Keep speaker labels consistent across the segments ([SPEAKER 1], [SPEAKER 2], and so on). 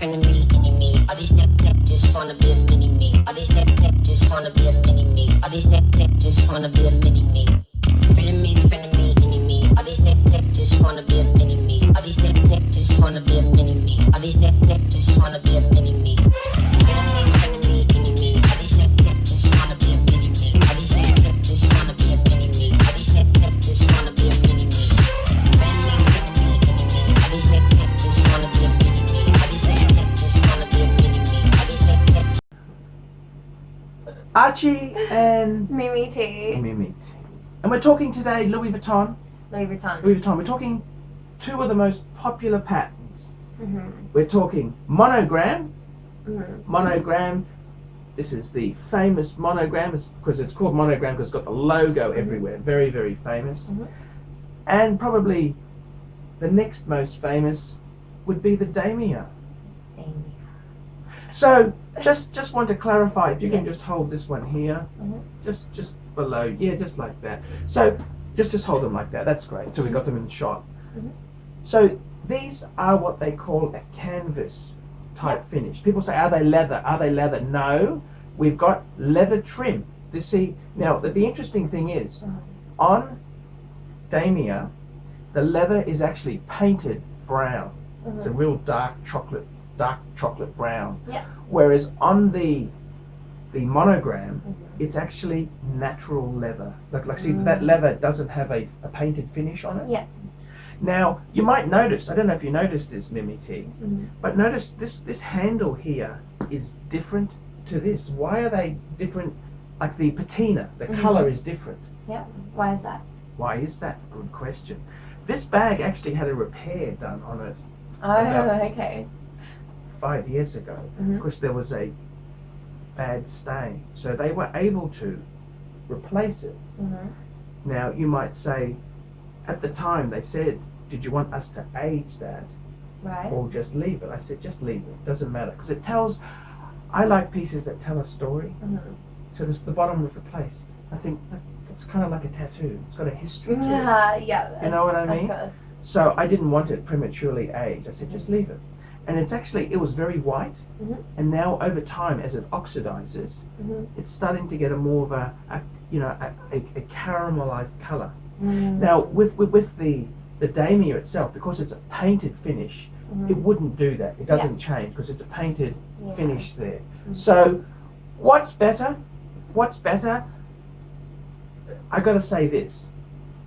[SPEAKER 1] frenemy, enemy. All these neck just wanna be a mini me. All these neck just wanna be a mini me. All these neck just wanna be a mini me. Frenemy, enemy. All these neck just wanna be a mini me. All these neck just wanna be a mini me. All these neck just wanna be a mini me. Frenemy, enemy. All these neck just wanna be a mini me. All these neck just wanna be a mini me. All these neck just wanna be a mini me. Frenemy, enemy. All these neck just wanna be a mini me. All these neck just wanna be a mini me. All these neck.
[SPEAKER 2] Archie and
[SPEAKER 3] Mimi T.
[SPEAKER 2] Mimi T. And we're talking today Louis Vuitton.
[SPEAKER 3] Louis Vuitton.
[SPEAKER 2] Louis Vuitton. We're talking two of the most popular patterns.
[SPEAKER 3] Mm-hmm.
[SPEAKER 2] We're talking Monogram.
[SPEAKER 3] Mm-hmm.
[SPEAKER 2] Monogram. This is the famous Monogram because it's called Monogram because it's got the logo everywhere. Very, very famous.
[SPEAKER 3] Mm-hmm.
[SPEAKER 2] And probably the next most famous would be the Damier. So just want to clarify, if you can just hold this one here, just below, yeah, just like that. So just hold them like that. That's great. So we got them in shot. So these are what they call a canvas type finish. People say, are they leather? Are they leather? No, we've got leather trim. You see, now the interesting thing is, on Damier, the leather is actually painted brown. It's a real dark chocolate brown.
[SPEAKER 3] Yeah.
[SPEAKER 2] Whereas on the Monogram, it's actually natural leather. Like see, that leather doesn't have a painted finish on it.
[SPEAKER 3] Yeah.
[SPEAKER 2] Now you might notice, I don't know if you noticed this, Mimi T, but notice this handle here is different to this. Why are they different? Like the patina, the color is different.
[SPEAKER 3] Yeah. Why is that?
[SPEAKER 2] Why is that? Good question. This bag actually had a repair done on it
[SPEAKER 3] Oh, okay.
[SPEAKER 2] 5 years ago because there was a bad stain. So they were able to replace it. Now you might say, at the time they said, did you want us to age that or just leave it? I said, just leave it. Doesn't matter because it tells. I like pieces that tell a story. So the bottom was replaced. I think that's kind of like a tattoo. It's got a history to it.
[SPEAKER 3] Yeah.
[SPEAKER 2] You know what I mean?
[SPEAKER 3] Of course.
[SPEAKER 2] So I didn't want it prematurely aged. I said, just leave it. And it was very white, and now over time, as it oxidizes, it's starting to get a more of a caramelized color. Now with the Damier itself, because it's a painted finish, it wouldn't do that. It doesn't change because it's a painted finish there. So what's better? I got to say this.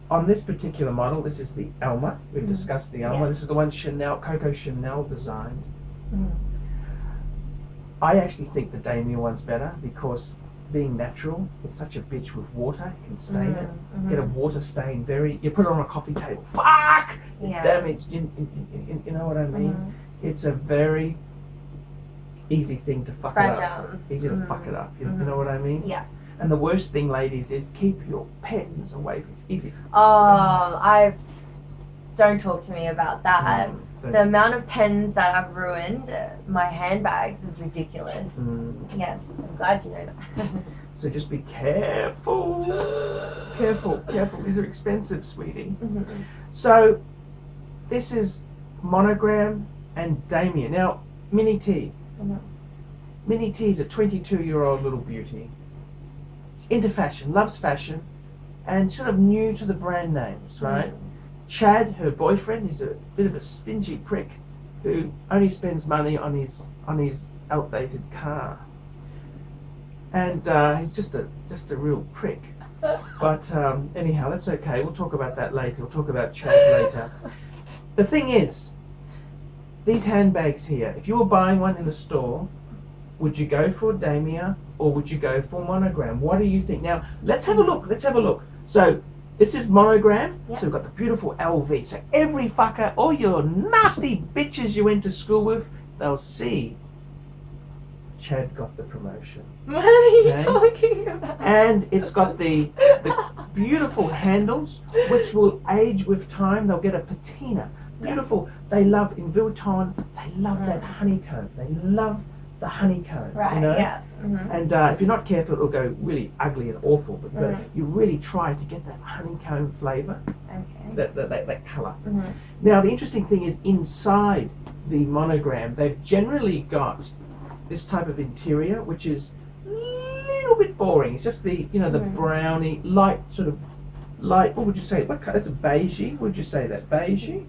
[SPEAKER 2] On this particular model, this is the ALMA. We've discussed the ALMA. This is the one Coco Chanel designed. I actually think the Damier one's better because being natural, it's such a bitch with water. You can stain it. Get a water stain you put it on a coffee table. Fuck! It's damaged. You know what I mean? It's a very easy thing to fuck it up. Easy to fuck it up. You know what I mean?
[SPEAKER 3] Yeah.
[SPEAKER 2] And the worst thing, ladies, is keep your pens away. It's easy.
[SPEAKER 3] Oh, don't talk to me about that. The amount of pens that I've ruined my handbags is ridiculous. Yes, I'm glad you know that.
[SPEAKER 2] So just be careful. Careful. These are expensive, sweetie. So this is Monogram and Damier. Now, Mini T. Mini T is a 22-year-old little beauty. Into fashion, loves fashion, and sort of new to the brand names, right? Chad, her boyfriend, is a bit of a stingy prick who only spends money on his outdated car, and he's just a real prick. But anyhow, that's okay. We'll talk about that later. We'll talk about Chad later. The thing is, these handbags here, if you were buying one in the store, would you go for Damier or would you go for Monogram? What do you think? Now, let's have a look. So, this is Monogram. So we've got the beautiful LV. So every fucker, all your nasty bitches you went to school with, they'll see Chad got the promotion.
[SPEAKER 3] What are you talking about?
[SPEAKER 2] And it's got the beautiful handles, which will age with time. They'll get a patina. Beautiful. They love, in VUITTON, they love that honeycomb. They love the honeycomb.
[SPEAKER 3] Right,
[SPEAKER 2] you know?
[SPEAKER 3] yeah.
[SPEAKER 2] And if you're not careful, it'll go really ugly and awful. But you really try to get that honeycomb flavour, that colour. Now, the interesting thing is inside the Monogram, they've generally got this type of interior, which is a little bit boring. It's just the, you know, the browny, light, sort of light, what would you say? What color? That's a beigey. What would you say that? Beigey?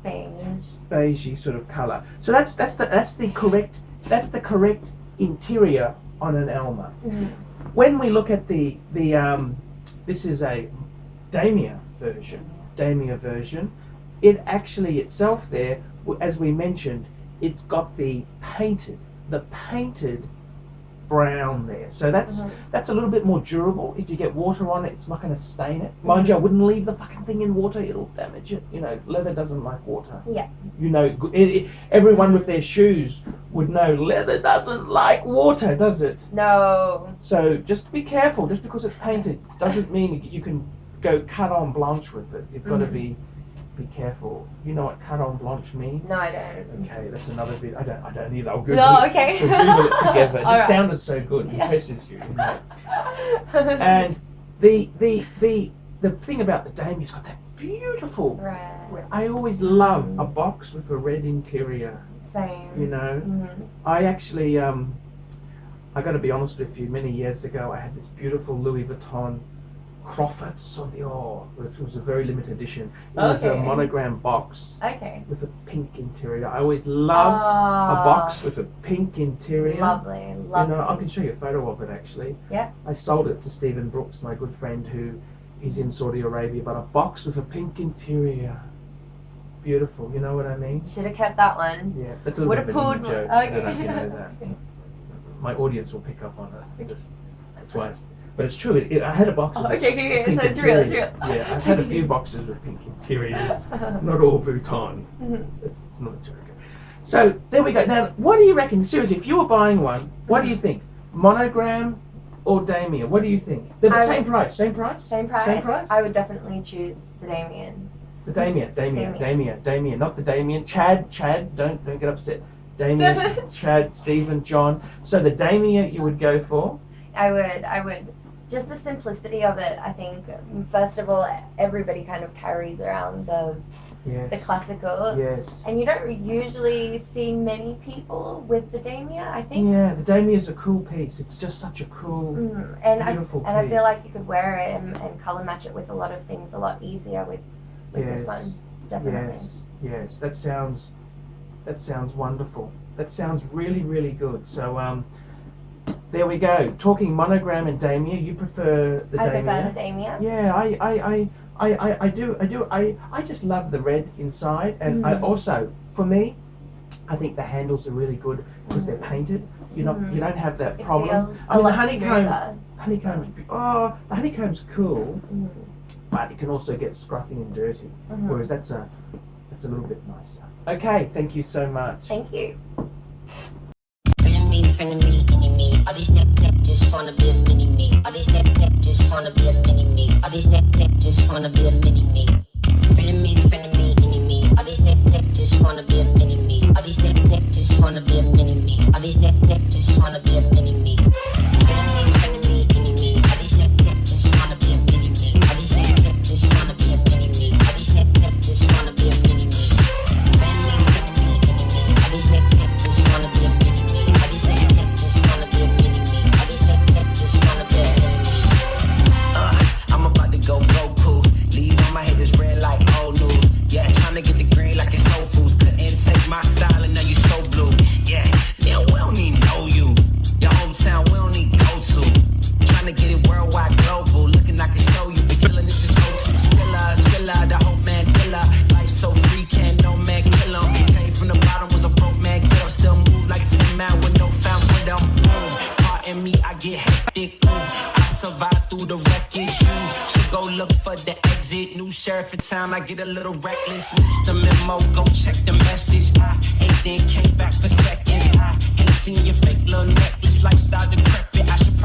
[SPEAKER 2] Beigey sort of color. So that's the correct interior on an ALMA. When we look at the this is a Damier version. It actually itself there, as we mentioned, it's got the painted brown there. So that's a little bit more durable. If you get water on it, it's not going to stain it. Mind you, I wouldn't leave the fucking thing in water. It'll damage it. You know, leather doesn't like water.
[SPEAKER 3] Yeah.
[SPEAKER 2] You know, everyone with their shoes would know leather doesn't like water, does it?
[SPEAKER 3] No.
[SPEAKER 2] So just be careful. Just because it's painted doesn't mean you can go carte blanche with it. You've got to be careful. You know what carte blanche means?
[SPEAKER 3] No, I don't.
[SPEAKER 2] Okay, that's another bit. I don't either. I'll Google
[SPEAKER 3] No,
[SPEAKER 2] it.
[SPEAKER 3] okay.
[SPEAKER 2] We'll Google it together. It just
[SPEAKER 3] Alright.
[SPEAKER 2] sounded so good. It impresses you. And the thing about the Damier, it's got that beautiful
[SPEAKER 3] Right.
[SPEAKER 2] I always love a box with a red interior.
[SPEAKER 3] Same.
[SPEAKER 2] You know, I actually I got to be honest with you. Many years ago, I had this beautiful Louis Vuitton Crawford Sauvignon, which was a very limited edition. It was a monogram box with a pink interior. I always love a box with a pink interior.
[SPEAKER 3] Lovely.
[SPEAKER 2] You know, I can show you a photo of it actually.
[SPEAKER 3] Yeah.
[SPEAKER 2] I sold it to Stephen Brooks, my good friend, who is in Saudi Arabia. But a box with a pink interior, beautiful. You know what I mean?
[SPEAKER 3] Should have kept that one.
[SPEAKER 2] Yeah, that's a little bit of a
[SPEAKER 3] pulled
[SPEAKER 2] joke. I don't know if you know that. My audience will pick up on it. That's why. But it's true. I had a box.
[SPEAKER 3] Okay.
[SPEAKER 2] Pink
[SPEAKER 3] So it's real. It's
[SPEAKER 2] interior.
[SPEAKER 3] real.
[SPEAKER 2] Yeah, I've had a few boxes with pink interiors. Not all Vuitton. It's not a joke. So there we go. Now, what do you reckon? Seriously, if you were buying one, what do you think? Monogram or Damier? What do you think? They're the same price. Same price.
[SPEAKER 3] Same price.
[SPEAKER 2] Same price.
[SPEAKER 3] I would definitely choose the Damier.
[SPEAKER 2] The Damier, not the Damien. Chad, don't get upset. Damier, Chad, Stephen, John. So the Damier you would go for?
[SPEAKER 3] I would. Just the simplicity of it, I think. First of all, everybody kind of carries around the classical.
[SPEAKER 2] Yes.
[SPEAKER 3] And you don't usually see many people with the Damier, I think.
[SPEAKER 2] Yeah, the Damier's a cool piece. It's just such a cool, beautiful piece.
[SPEAKER 3] I feel like you could wear it and colour match it with a lot of things a lot easier with this one. Definitely.
[SPEAKER 2] Yes. That sounds wonderful. That sounds really, really good. So there we go. Talking Monogram and Damier, you prefer the Damier?
[SPEAKER 3] I prefer the Damier.
[SPEAKER 2] Yeah, I do. I just love the red inside, and I also, for me, I think the handles are really good because they're painted. You don't have that problem. I mean, the honeycomb's cool, but it can also get scruffy and dirty. Whereas that's a little bit nicer. Okay, thank you so much.
[SPEAKER 3] Thank you.
[SPEAKER 1] Friend of me, any me. All these neck just wanna be a mini me. All these neck just wanna be a mini me. All these neck just wanna be a mini me. Friend of me, any me. All these neck just wanna be a mini me. All these neck just wanna be a mini me. All these neck just wanna be a mini me. Friend of me, any me. All these neck just wanna be a mini me. All these neck just wanna be a mini me. All these neck just wanna be a mini me. Friend of me, any me. All these neck just wanna be a mini me. All these neck just wanna be a mini me. All these neck just wanna be a mini me.
[SPEAKER 4] I'm about to go Goku. Leave on my head is red like old news. Yeah, trying to get the green like it's Whole Foods. Couldn't take my style and now you so blue. Yeah, we don't need know you. Your hometown we don't need go to. Trying to get it worldwide global. Looking I can show you. The killing this is go-to. Skrilla, the whole man killer. Life so free, can't no man kill 'em. Came from the bottom, was a broke man girl. Still move like Tin Man with no found window. Boom, pardon me, I get hectic. I survive through the wreckage. You should go look for the exit. New sheriff in town, I get a little reckless. Missed the memo, go check the message. I ain't then came back for seconds. I ain't seen your fake little necklace. Lifestyle decrepit. I should